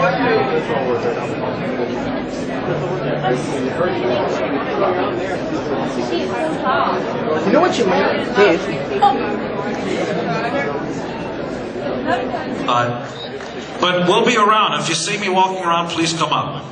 You know what you meant, Dave? But we'll be around. If you see me walking around, please come up.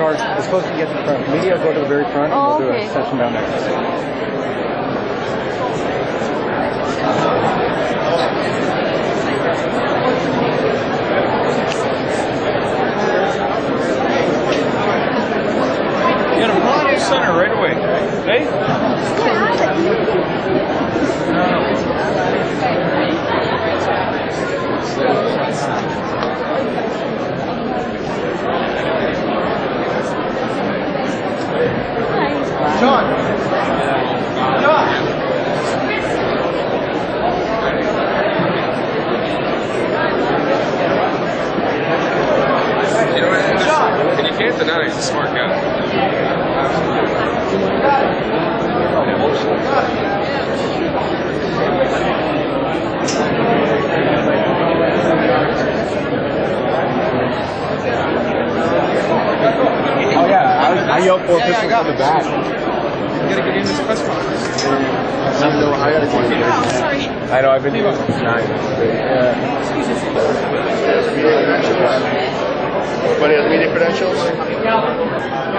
We're supposed to get to the front. Media go to the very front, and we'll do a session down there. You got a Melania Center right away. Hey? John! You know what? And you can't deny he's a smart guy. Oh yeah, I yelled for officials in the back. You gotta get in this press conference. I know, I've been here since 9. Anybody has media credentials?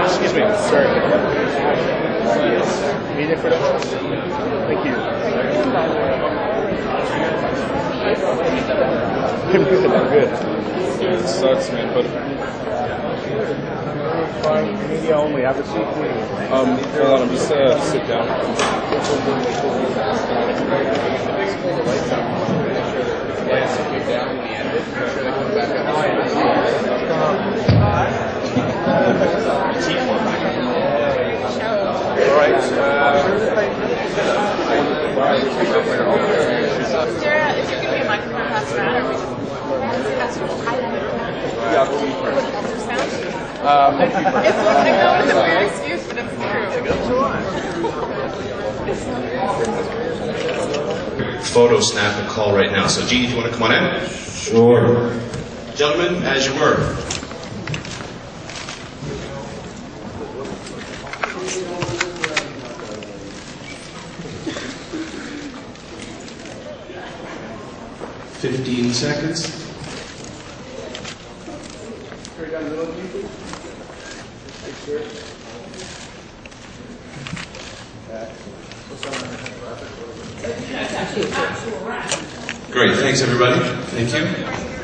Excuse me, sir. Media credentials? Thank you. Good. Yeah, it sucks, man, but media only. Have a seat, please. hold on, I'm just sit down. All right. Sarah, if you give me a microphone, pass it out, or we just pass it It's I know it's a weird excuse, but it's true. Photo snap and call right now. So, Jeannie, if you want to come on in? Sure. Gentlemen, as you were. $15 seconds. Great, thanks everybody. Thank you.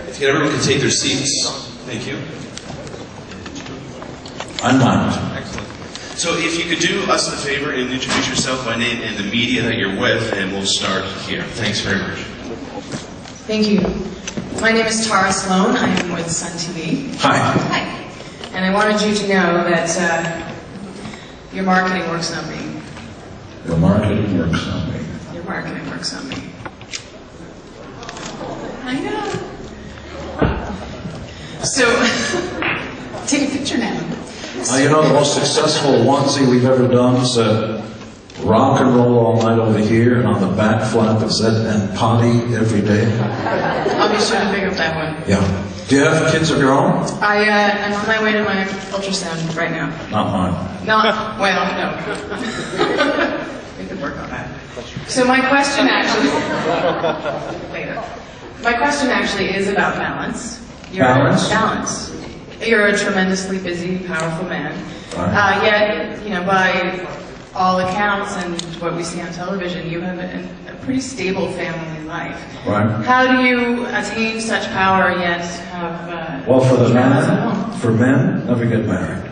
If everyone can take their seats. Thank you. I'm not. Excellent. So if you could do us a favor and introduce yourself by name and the media that you're with, and we'll start here. Thanks very much. Thank you. My name is Tara Sloan. I am with Sun TV. Hi. Hi. And I wanted you to know that your marketing works on me. Your marketing works on me. Your marketing works on me. I know. So, take a picture now. You know, the most successful onesie we've ever done is rock and roll all night over here, and on the back flap it said, and potty every day. I'll be sure to pick up that one. Yeah. Do you have kids of your own? I'm on my way to my ultrasound right now. Not mine. Not, well, no. We could work on that. So my question actually, later. My question actually is about balance. Balance? Balance. You're a tremendously busy, powerful man. Right. Yet, you know, by all accounts and what we see on television, you have a pretty stable family life. Right. How do you attain such power yet have... Well, for the man, for men, never get married.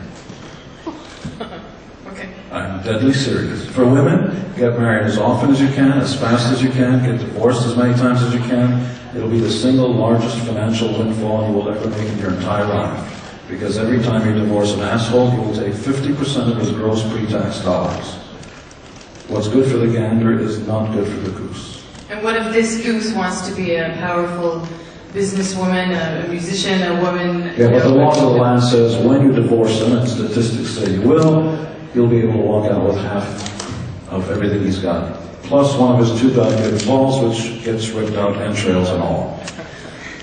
Okay. I'm deadly serious. For women, get married as often as you can, as fast as you can, get divorced as many times as you can. It'll be the single largest financial windfall you will ever make in your entire life. Because every time you divorce an asshole, you will take 50% of his gross pre-tax dollars. What's good for the gander is not good for the goose. And what if this goose wants to be a powerful businesswoman, a musician, a woman? Yeah, but the law of the land says when you divorce him, and statistics say you will, he'll be able to walk out with half of everything he's got. Plus one of his 2 dilated balls, which gets ripped out, entrails and all.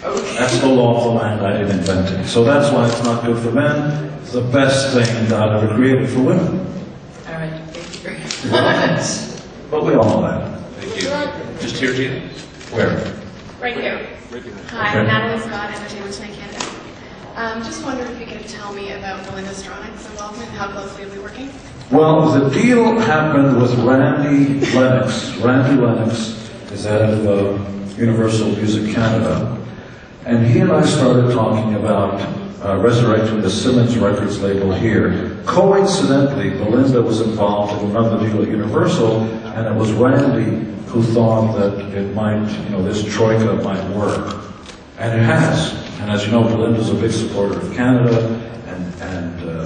Okay. That's the law of the land. I didn't invent it. So that's why it's not good for men. It's the best thing God ever created for women. All right. Thank you very much. But we all know that. Thank you. Just here, Gina. Where? Right here. Hi, Okay. I'm Natalie Scott, Entertainment Tonight Canada. Just wondered if you could tell me about Belinda Stronach's involvement and how closely are we working? Well, the deal happened with Randy Lennox. Randy Lennox is head of Universal Music Canada. And he and I started talking about resurrecting the Simmons Records label here. Coincidentally, Belinda was involved in another deal at Universal, and it was Randy who thought that it might, this troika might work. And it has. And as you know, Belinda's a big supporter of Canada and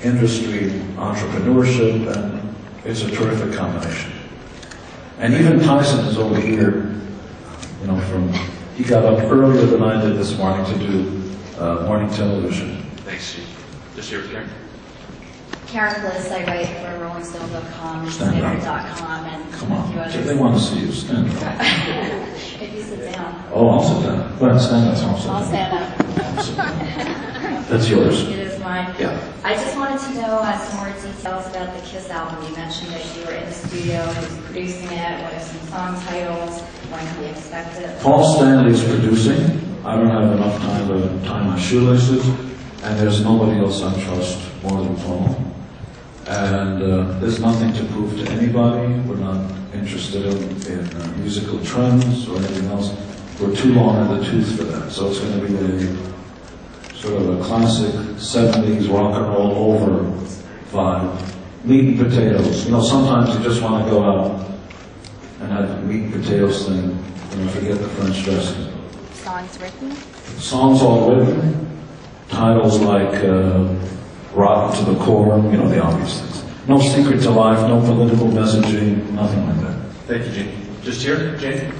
industry, entrepreneurship, and it's a terrific combination. And even Tyson is over here, he got up earlier than I did this morning to do morning television. Thanks, Gene. Just here, Karen. Karen Bliss, I write for RollingStone.com, Stand up. Standard.com, and Come a few on, others. they want to see you. Stand up. If you sit down, Oh, I'll sit down. Go ahead, stand up. I'll stand up. That's yours. It is mine. Yeah. I just wanted to know some more details about the Kiss album. You mentioned that you were in the studio, who's producing it, what are some song titles, when can we expect it? Paul Stanley's producing. I don't have enough time to tie my shoelaces, and there's nobody else I trust more than Paul. And there's nothing to prove to anybody. We're not interested in musical trends or anything else. We're too long in the tooth for that. So it's going to be a sort of a classic 70s rock and roll over vibe. Meat and potatoes. Sometimes you just want to go out and have the meat and potatoes thing, forget the French dressing. Songs written? Songs all written. Titles like Rotten to the Core, the obvious things. No secret to life, no political messaging, nothing like that. Thank you, Gene. Just here, Jane.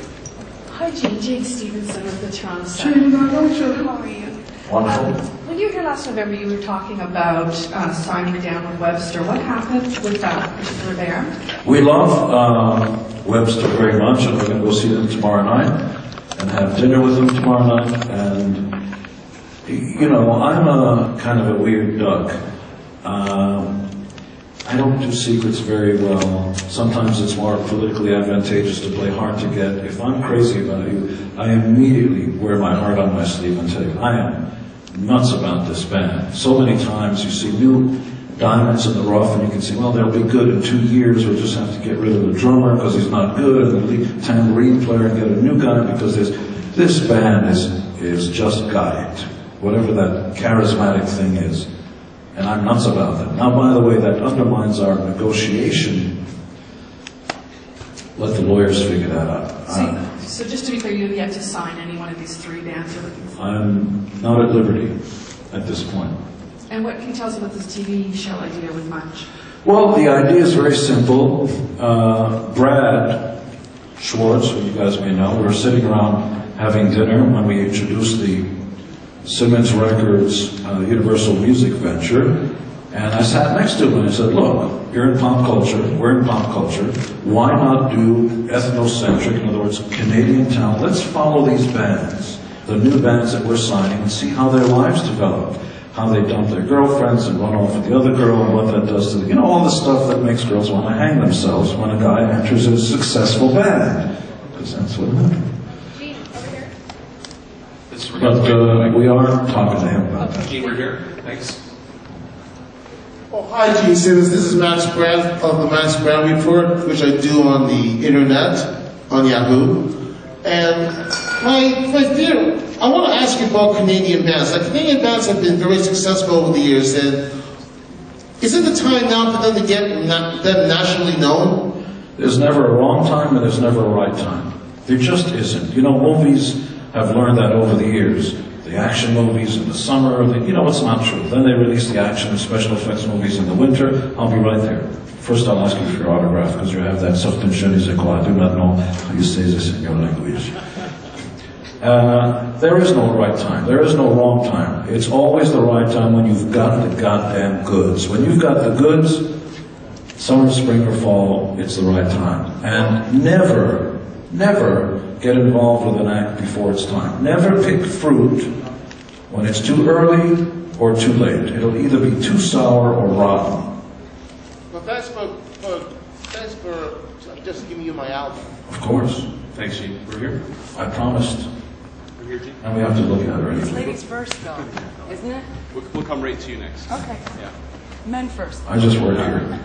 Hi, Jane. Jane Stevenson with the Toronto Sun. How are you? Wonderful. When you were here last November, you were talking about signing down with Webster. What happened with that particular band? We love Webster very much, and we're going to go see them tomorrow night and have dinner with them tomorrow night. And, I'm a kind of a weird duck. I don't do secrets very well. Sometimes it's more politically advantageous to play hard to get. If I'm crazy about you, I immediately wear my heart on my sleeve and tell you, I am nuts about this band. So many times you see new diamonds in the rough and you can say, well, they'll be good in 2 years. We'll just have to get rid of the drummer because he's not good, and the tambourine player and get a new guy because this band is just got it. Whatever that charismatic thing is. And I'm nuts about that. Now, by the way, that undermines our negotiation. Let the lawyers figure that out. So just to be clear, you have yet to sign any one of these 3 bands you're looking for? I'm not at liberty at this point. And what can you tell us about this TV show idea with Munch? Well, the idea is very simple. Brad Schwartz, who you guys may know, we were sitting around having dinner when we introduced the Simmons Records Universal Music venture, and I sat next to him and I said, look, you're in pop culture, we're in pop culture, why not do ethnocentric, in other words, Canadian talent? Let's follow these bands, the new bands that we're signing, and see how their lives develop, how they dump their girlfriends and run off with the other girl, and what that does to all the stuff that makes girls want to hang themselves when a guy enters a successful band, because that's what happens. But we are talking to him about that. Gene, we're here. Thanks. Oh, hi, Gene Simmons. This is Max Brand of the Max Brand Report, which I do on the internet, on Yahoo. And my dear, I want to ask you about Canadian bands. Like, Canadian bands have been very successful over the years, and is it the time now for them to get them nationally known? There's never a wrong time and there's never a right time. There just isn't. You know, movies have learned that over the years. The action movies in the summer, you know, it's not true. Then they release the action and special effects movies in the winter. I'll be right there. First, I'll ask you for your autograph, because you have that certain je ne sais quoi. I do not know how you say this in your language. There is no right time. There is no wrong time. It's always the right time when you've got the goddamn goods. When you've got the goods, summer, spring, or fall, it's the right time. And never, never get involved with an act before it's time. Never pick fruit when it's too early or too late. It'll either be too sour or rotten. Well, thanks for just giving you my album. Of course. Thanks, Gene. We're here. I promised. We're here, Gene. And we have to look at her It's anyway. ladies first, though, isn't it? We'll come right to you next. Okay. Yeah. Men first. I just work here.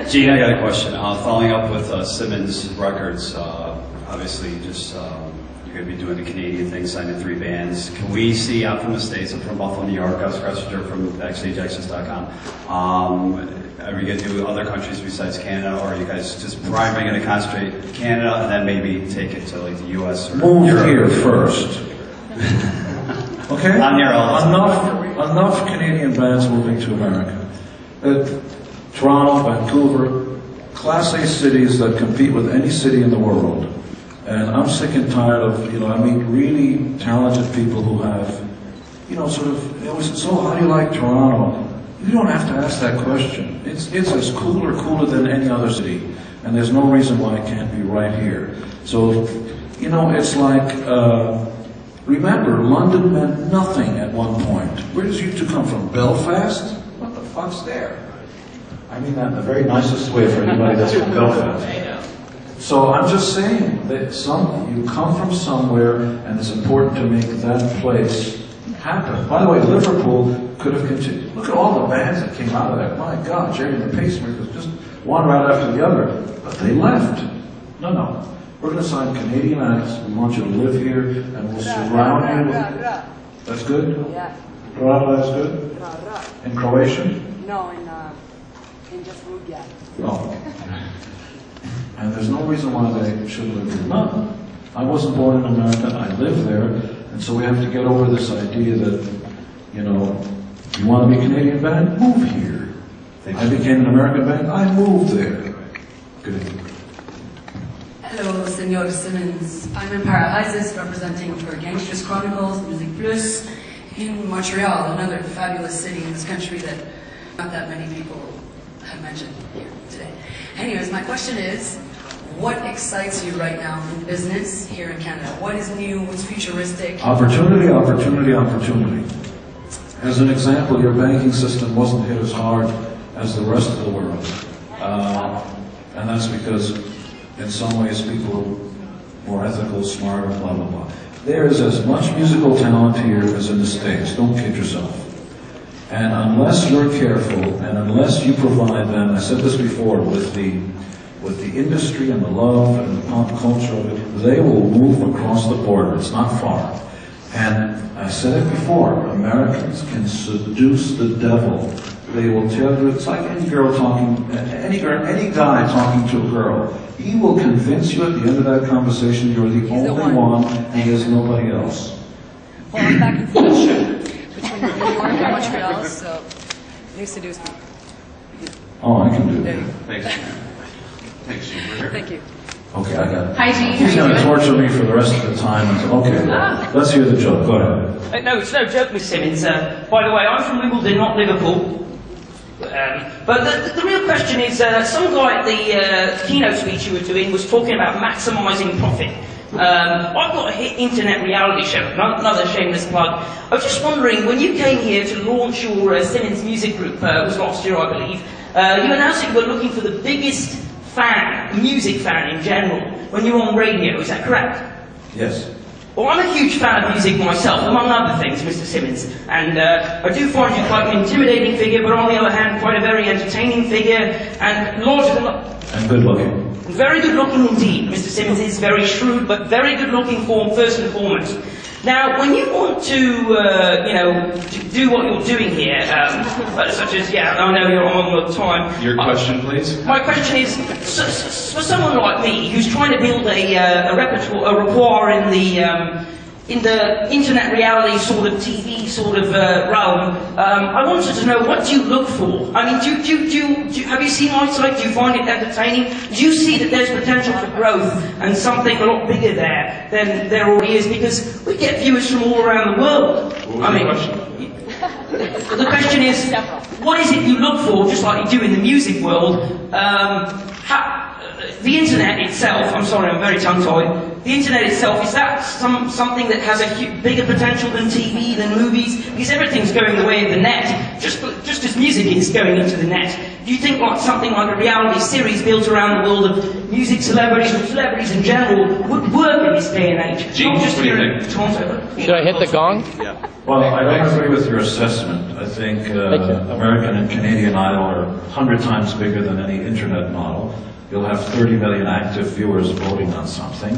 Gene, I got a question. Following up with Simmons Records, obviously just you're going to be doing the Canadian thing, signing 3 bands. Can we see out from the States? I'm from Buffalo, New York. I was Cressinger from BackstageAccess.com. Are we going to do other countries besides Canada, or are you guys just primarily going to concentrate Canada and then maybe take it to like the U.S. or Move Europe? here first. Okay? I'm here all the time. Enough Canadian bands moving to America. Toronto, Vancouver, Class A cities that compete with any city in the world. And I'm sick and tired of, you know, I meet really talented people who have, you know, sort of, they always say, so how do you like Toronto? You don't have to ask that question. It's as cooler than any other city. And there's no reason why it can't be right here. So, you know, it's like, remember, London meant nothing at one point. Where does you two come from? Belfast? What the fuck's there? I mean that in the very nicest way for anybody that's from Belfast. So I'm just saying that you come from somewhere, and it's important to make that place happen. By the way, Liverpool could have continued. Look at all the bands that came out of that. My God, Jerry and the Pacemakers, just one right after the other. But they left. No. We're going to sign Canadian acts. We want you to live here, and we'll surround you. That's good? Yeah. Toronto, that's good? In Croatian? No, in just Rubia. Oh. And there's no reason why they should live here. None. I wasn't born in America. I live there. And so we have to get over this idea that, you know, you want to be a Canadian band? Move here. I became an American band? I moved there. Good evening. Hello, Senor Simmons. I'm in Paradises, representing for Gangsters Chronicles, Music Plus, in Montreal, another fabulous city in this country that not that many people have mentioned here today. Anyways, my question is, what excites you right now in business here in Canada? What is new? What's futuristic? Opportunity. As an example, your banking system wasn't hit as hard as the rest of the world. And that's because in some ways people are more ethical, smarter, blah, blah, blah. There is as much musical talent here as in the States. Don't kid yourself. And unless you're careful, and unless you provide them, I said this before, with the industry and the love and the pop culture of it, they will move across the border. It's not far. And I said it before, Americans can seduce the devil. They will tell you, it's like any guy talking to a girl. He will convince you at the end of that conversation you're the only one and there's nobody else. Well, I'm back and forth between New York and Montreal, so they seduce me. Oh, I can do that. Thanks. Thanks, Gene. We're here. Thank you. Okay, I got it. Hi, Gene. He's going to torture me for the rest of the time. Okay, let's hear the joke. Go ahead. No, it's no joke, Miss Simmons. By the way, I'm from Wimbledon, not Liverpool. But the real question is, some guy at the keynote speech you were doing was talking about maximising profit. I've got a hit internet reality show, another shameless plug. I was just wondering, when you came here to launch your Simmons music group, it was last year I believe, you announced that you were looking for the biggest fan, music fan in general, when you were on radio, is that correct? Yes. Well, I'm a huge fan of music myself, among other things, Mr. Simmons. And I do find you quite an intimidating figure, but on the other hand, quite a very entertaining figure, and larger than life. And good looking. Very good looking indeed. Mr. Simmons is very shrewd, but very good looking first and foremost. Now, when you want to, to do what you're doing here, such as, I know you're on all the time. Your question, please. My question is, for someone like me who's trying to build a repertoire in the internet reality sort of TV sort of realm, I wanted to know, what do you look for? I mean, have you seen my site? Do you find it entertaining? Do you see that there's potential for growth and something a lot bigger there than there already is? Because we get viewers from all around the world. The question is, what is it you look for, just like you do in the music world? The internet itself, I'm sorry, I'm very tongue-tied. The internet itself, is that something that has a bigger potential than TV, than movies? Because everything's going the way of the net, just as music is going into the net. Do you think something like a reality series built around the world of music celebrities or celebrities in general would work in this day and age? Gene, Not just what do you here in think? Toronto. Should I hit the gong? Yeah. Well, I don't agree with your assessment. I think American and Canadian Idol are 100 times bigger than any internet model. You'll have 30 million active viewers voting on something.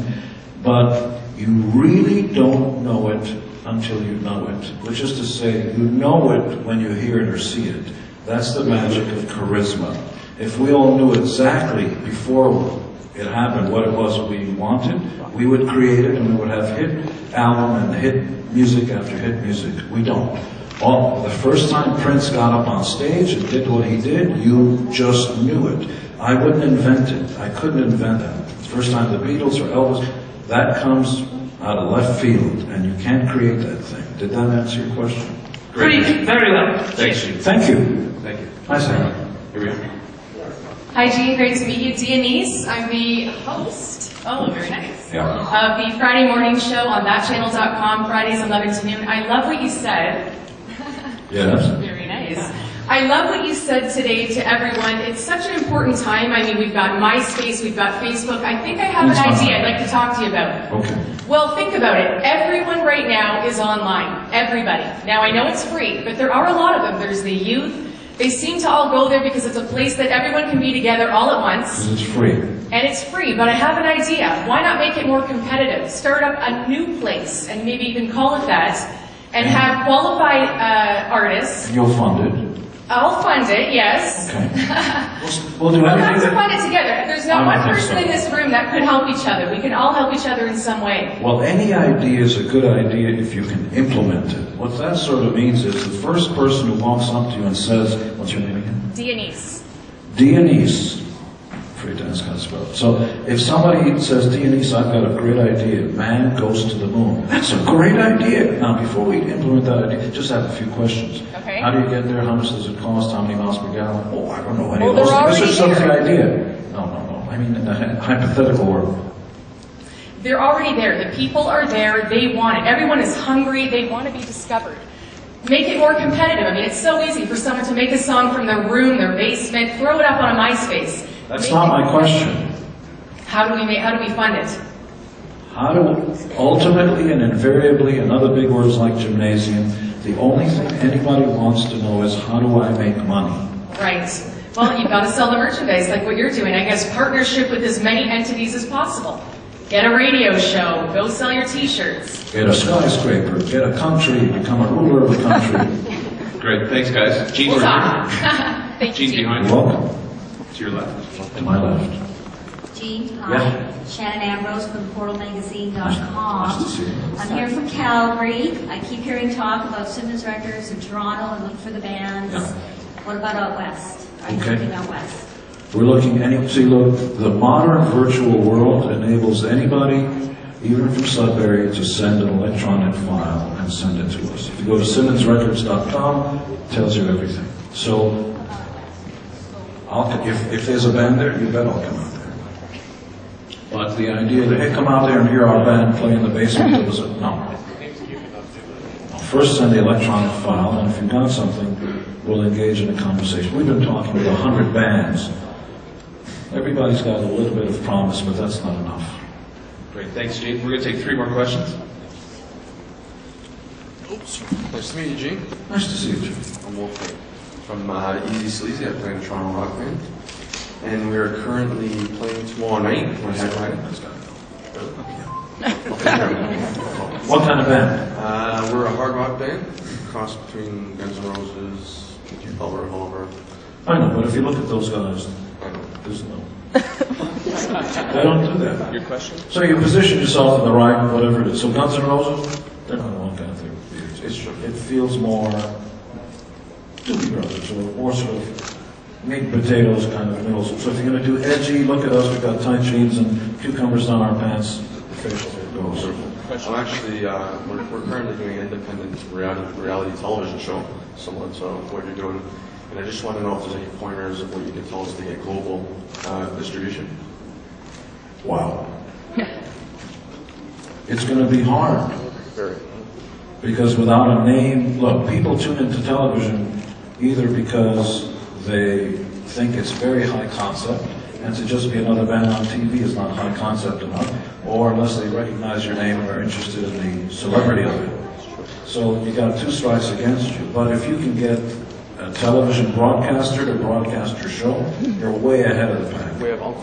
But you really don't know it until you know it. Which is to say, you know it when you hear it or see it. That's the magic of charisma. If we all knew exactly before it happened what it was we wanted, we would create it and we would have hit album and hit music after hit music. We don't. The first time Prince got up on stage and did what he did, you just knew it. I wouldn't invent it. I couldn't invent that. The first time the Beatles or Elvis, that comes out of left field, and you can't create that thing. Did that answer your question? Great. Very well. Thanks, Gene. Thank you. Thank you. Nice having you. Here we go. Hi, Gene. Great to meet you. Denise. I'm the host. Oh, very nice. Yeah. Of the Friday morning show on thatchannel.com, Fridays 11 to noon. I love what you said. Yes. Very nice. I love what you said today to everyone. It's such an important time. I mean, we've got MySpace, we've got Facebook. I think I have an idea I'd like to talk to you about. Okay. Well, think about it. Everyone right now is online. Everybody. Now, I know it's free, but there are a lot of them. There's the youth. They seem to all go there because it's a place that everyone can be together all at once. Because it's free. And it's free, but I have an idea. Why not make it more competitive? Start up a new place, and maybe even call it that, and have qualified artists. And you'll fund it. I'll fund it, yes. Okay. We'll do We'll anything. have to fund it together. There's not I one think person so. in this room that could help each other. We can all help each other in some way. Well, any idea is a good idea if you can implement it. What that sort of means is the first person who walks up to you and says, what's your name again? Denise. Denise. Free to ask how to spell it. So if somebody says, Denise, I've got a great idea. Man goes to the moon. That's a great idea. Now, before we implement that idea, just have a few questions. Okay. How do you get there? How much does it cost? How many miles per gallon? Oh, I don't know any Well, of those they're things. This is already just the there. idea. No. I mean, in a hypothetical world. They're already there. The people are there. They want it. Everyone is hungry. They want to be discovered. Make it more competitive. I mean, it's so easy for someone to make a song from their room, their basement, throw it up on a MySpace. That's not my question. How do we fund it? How do, ultimately and invariably, and other big words like gymnasium, the only thing anybody wants to know is, how do I make money? Right. Well, you've got to sell the merchandise like what you're doing. I guess partnership with as many entities as possible. Get a radio show. Go sell your T-shirts. Get a skyscraper, get a country, become a ruler of a country. Great. Thanks, guys. Gene, We'll we're talk. here. Thank you, Gene's Gene. behind You're you. welcome. To your left. To my left. Gene, hi. Yeah. Shannon Ambrose from portalmagazine.com. Nice to see you. I'm here from Calgary. I keep hearing talk about Simmons Records in Toronto and look for the bands. Yeah. What about out west? Are you Okay. looking out west? We're looking, see, look, the modern virtual world enables anybody, even from Sudbury, to send an electronic file and send it to us. If you go to simmonsrecords.com, it tells you everything. So, if there's a band there, you bet I'll come out there. But the idea that, hey, come out there and hear our band play in the basement, it was a, no. First send the electronic file, and if you've got something, we'll engage in a conversation. We've been talking with 100 bands. Everybody's got a little bit of promise, but that's not enough. Great. Thanks, Gene. We're going to take 3 more questions. Nice to meet you, Gene. Nice to see you, Jim. I'm Wolfgang from Easy Sleazy. I play in a Toronto rock band. And we're currently playing tomorrow night. We're headlining. What kind of band? We're a hard rock band. Cross between Guns N' Roses, Halohalo. I know, but if you look at those guys, there's no. They don't do that. Your question? So you position yourself in the right, whatever it is. So Guns N' Roses, they're not one kind of thing. It feels more Doobie Brothers, or more sort of meat and potatoes kind of middle. So if you're going to do edgy, look at us. We've got tight jeans and cucumbers on our pants. The facial hair goes. I'm actually, we're currently doing an independent reality television show, similar to what you're doing. And I just want to know if there's any pointers of what you can tell us to get global distribution. Wow. It's going to be hard. Because without a name, look, people tune into television either because they think it's very high concept, and to just be another band on TV is not high concept enough, or unless they recognize your name and are interested in the celebrity of it. So you got two strikes against you. But if you can get a television broadcaster to broadcast your show, you're way ahead of the pack.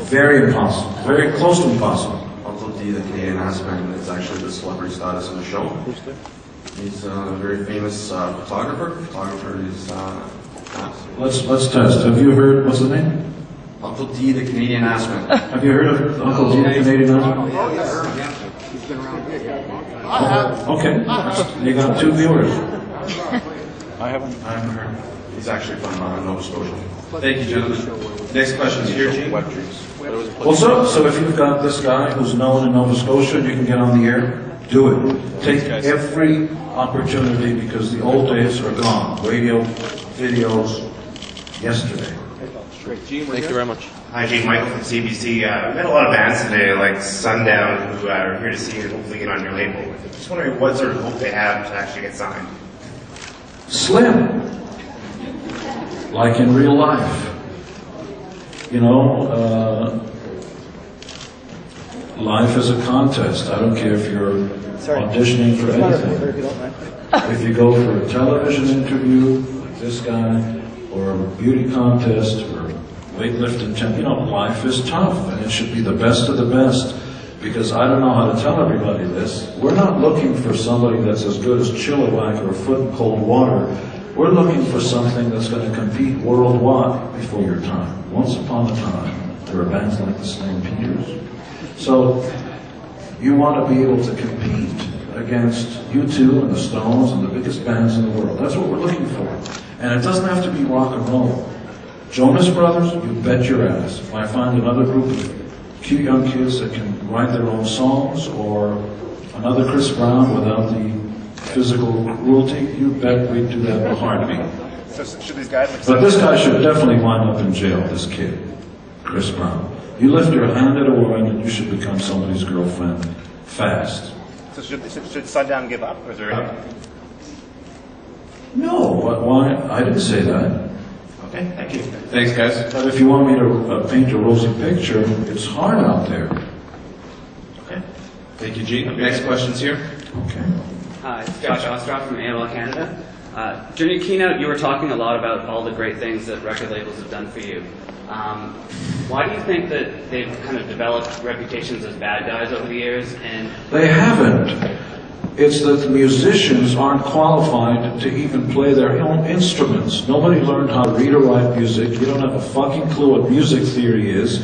Very impossible. Very close to impossible. Uncle D, the Canadian aspect, it's actually the celebrity status in the show. He's a very famous photographer. Let's test. Have you heard, what's the name? Uncle D, the Canadian aspect. Have you heard of Uncle D, the Canadian aspect? Yeah. He's been around here. Okay. You got two viewers. I haven't heard. He's actually from Nova Scotia. Thank you, gentlemen. Next question is here, Gene. Well, so if you've got this guy who's known in Nova Scotia, you can get on the air, do it. Take every opportunity because the old days are gone. Radio, videos, yesterday. Thank you very much. Hi, Gene. Michael from CBC. We met a lot of bands today, like Sundown, who are here to see you and hopefully get on your label. Just wondering what sort of hope they have to actually get signed. Slim. Like in real life. You know, life is a contest. I don't care if you're auditioning for anything. If you go for a television interview, like this guy, or a beauty contest, or weightlifting, you know, life is tough, and it should be the best of the best. Because I don't know how to tell everybody this. We're not looking for somebody that's as good as Chilliwack or Foot in Cold Water. We're looking for something that's going to compete worldwide before your time. Once upon a time, there were bands like the St. Peters. So you want to be able to compete against U2 and the Stones and the biggest bands in the world. That's what we're looking for. And it doesn't have to be rock and roll. Jonas Brothers, you bet your ass. If I find another group of cute young kids that can write their own songs, or another Chris Brown without the physical cruelty, you bet we'd do that in a heartbeat. So should these guys... But this guy should definitely wind up in jail, this kid, Chris Brown. You lift your hand at a woman and you should become somebody's girlfriend fast. So should Sundown give up? Or is there any... No, why? I didn't say that. Okay, thank you. Thanks, guys. But if you want me to paint a rosy picture, it's hard out there. Okay. Thank you, Gene. Next question's here. Okay. Hi, it's Josh Ostroff from AOL Canada. During your keynote, you were talking a lot about all the great things that record labels have done for you. Why do you think that they've kind of developed reputations as bad guys over the years? And they haven't. It's that the musicians aren't qualified to even play their own instruments. Nobody learned how to read or write music. You don't have a fucking clue what music theory is.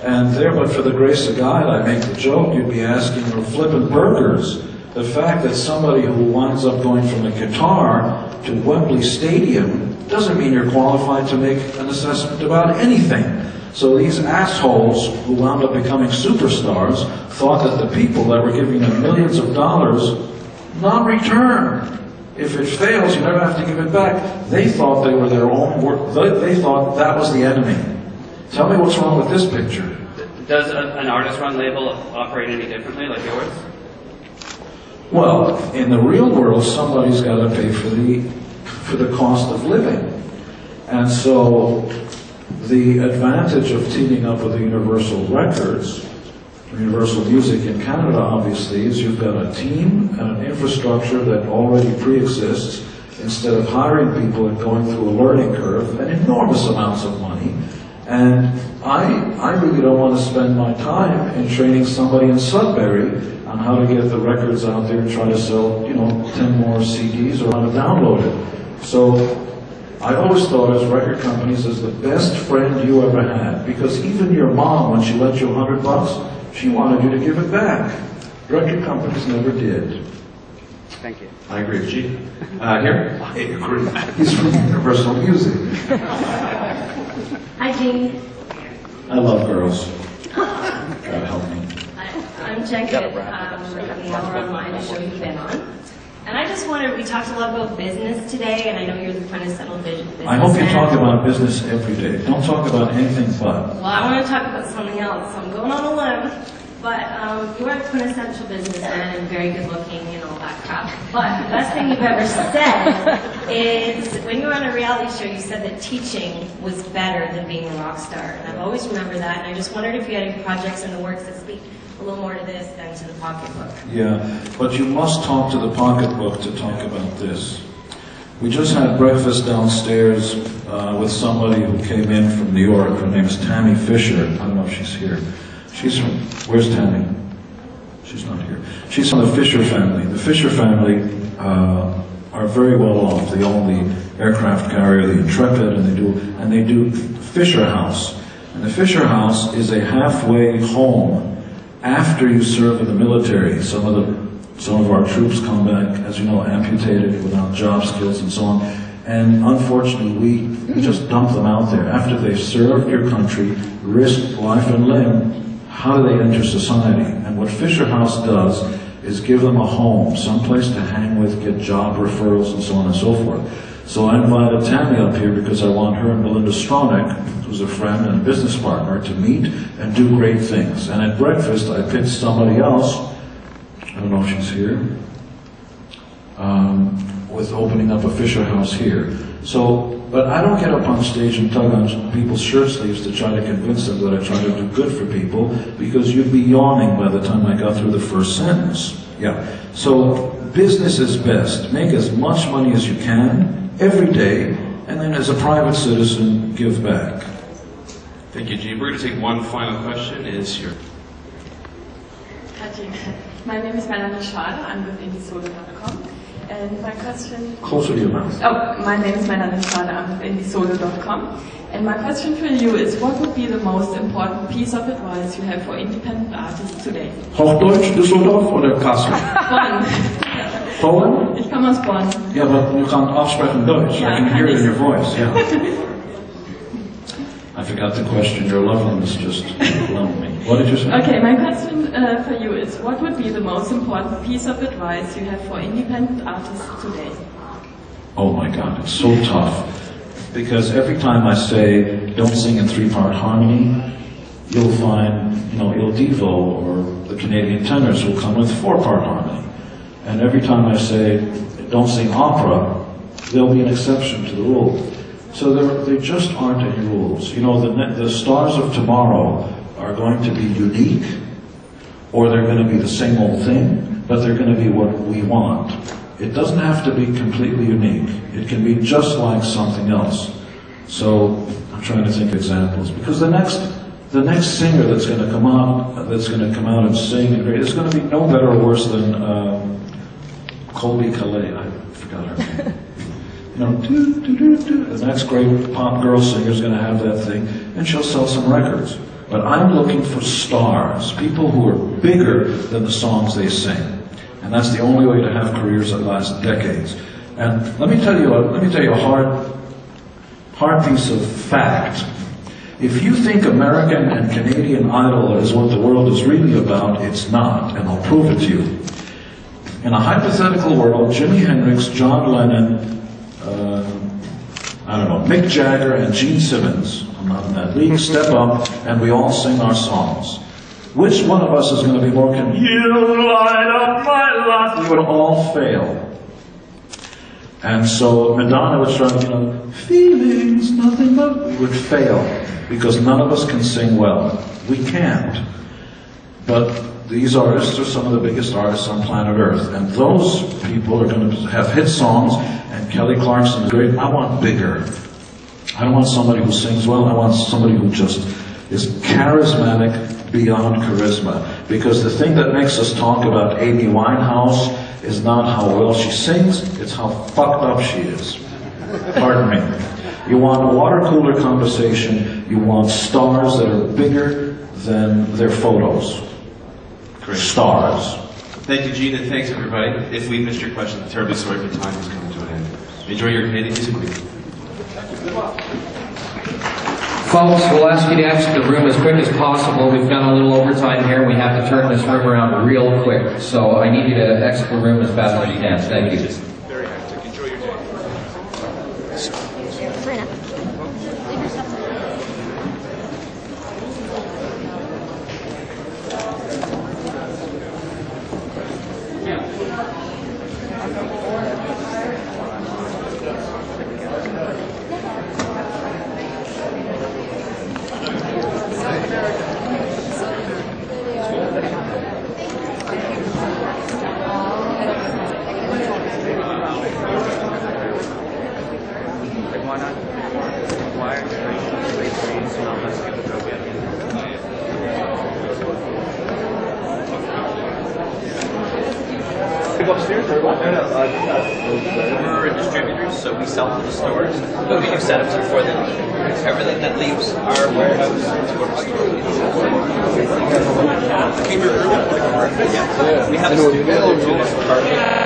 And there, but for the grace of God, I make the joke, you'd be asking or flipping burgers. The fact that somebody who winds up going from a guitar to Wembley Stadium doesn't mean you're qualified to make an assessment about anything. So these assholes who wound up becoming superstars thought that the people that were giving them millions of dollars not return. If it fails, you never have to give it back. They thought they were their own work. They thought that was the enemy. Tell me what's wrong with this picture. does an artist-run label operate any differently, like yours? Well, in the real world, somebody's got to pay for the cost of living. And so the advantage of teaming up with Universal Records Universal Music in Canada, obviously, is you've got a team and an infrastructure that already pre-exists. Instead of hiring people and going through a learning curve and enormous amounts of money. And I really don't want to spend my time in training somebody in Sudbury on how to get the records out there and try to sell, 10 more CDs or how to download it. So I always thought as record companies as the best friend you ever had, because even your mom, when she lent you $100, she wanted you to give it back. Record companies never did. Thank you. I agree with G. Here? I agree. He's from Universal Music. Hi, Gene. I love girls. God help me. I'm Jacket from the Hour Online show you've been on. And I just wondered, we talked a lot about business today, and I know you're the quintessential businessman. I hope you talk about business every day. Don't talk about anything but. Well, I want to talk about something else, so I'm going on a limb. But you are the quintessential businessman and very good looking and all that crap. But the best thing you've ever said is when you were on a reality show, you said that teaching was better than being a rock star. And I've always remembered that. And I just wondered if you had any projects in the works that speak a little more to this than to the pocketbook. Yeah, but you must talk to the pocketbook to talk about this. We just had breakfast downstairs with somebody who came in from New York. Her name's Tammy Fisher. I don't know if she's here. She's from, where's Tammy? She's not here. She's from the Fisher family. The Fisher family are very well off. They own the aircraft carrier, the Intrepid, and they do Fisher House. And the Fisher House is a halfway home after you serve in the military. Some of our troops come back, as you know, amputated without job skills and so on. And unfortunately, we just dump them out there. After they've served your country, risked life and limb, how do they enter society? And what Fisher House does is give them a home, someplace to hang with, get job referrals, and so on and so forth. So I invited Tammy up here because I want her and Belinda Stronach, who's a friend and a business partner, to meet and do great things. And at breakfast, I picked somebody else, I don't know if she's here, with opening up a Fisher House here. But I don't get up on stage and tug on people's shirt sleeves to try to convince them that I try to do good for people, because you'd be yawning by the time I got through the first sentence. Yeah. So business is best. Make as much money as you can every day, and then as a private citizen, give back. Thank you, Gene. We're going to take one final question. Is your... Hi, Gene. My name is Melanie Schade. I'm with IndieSolo.com. And my question... Closer to your mouth. Oh, my name is Melanie Schade. I'm with IndieSolo.com. And my question for you is, what would be the most important piece of advice you have for independent artists today? Hochdeutsch, Düsseldorf oder Kassel? Bonn. Poland? Ich komme aus Bonn. Yeah, but you can't aussprechen Deutsch. I can hear it in your voice, yeah. I forgot the question. Your loveliness just overwhelmed me. What did you say? Okay, my question for you is, what would be the most important piece of advice you have for independent artists today? Oh my God, it's so tough. Because every time I say, don't sing in 3-part harmony, you'll find, Il Divo or the Canadian tenors will come with 4-part harmony. And every time I say, don't sing opera, there'll be an exception to the rule. So there just aren't any rules. The stars of tomorrow are going to be unique, or they're going to be the same old thing, but they're going to be what we want. It doesn't have to be completely unique. It can be just like something else. So I'm trying to think of examples, because the next singer that's going to come out and sing, it's going to be no better or worse than Colby Calais. I forgot her name. The next great pop girl singer is going to have that thing, and she'll sell some records. But I'm looking for stars, people who are bigger than the songs they sing, and that's the only way to have careers that last decades. And let me tell you a hard piece of fact. If you think American and Canadian Idol is what the world is really about, it's not, and I'll prove it to you. In a hypothetical world, Jimi Hendrix, John Lennon, Mick Jagger and Gene Simmons, I'm not in that league, step up and we all sing our songs. Which one of us is going to be more You light up my life? We would all fail. And so Madonna would start, feelings, nothing but... We would fail, because none of us can sing well. We can't. But these artists are some of the biggest artists on planet Earth. And those people are going to have hit songs, and Kelly Clarkson is great. I want bigger. I don't want somebody who sings well. I want somebody who just is charismatic beyond charisma. Because the thing that makes us talk about Amy Winehouse is not how well she sings, it's how fucked up she is. Pardon me. You want a water cooler conversation. You want stars that are bigger than their photos. Great. Stars. Thank you, Gene, and thanks, everybody. If we missed your question, I'm terribly sorry, but time has come to an end. Enjoy your Canadian music week. Folks, we'll ask you to exit the room as quick as possible. We've got a little overtime here, and we have to turn this room around real quick. So I need you to exit the room as fast as you can. Thank you. Very hectic. Enjoy your day. We're distributors, so we sell to the stores, but we do setups for them. Everything that leaves our warehouse to our store. We have a studio, carpet.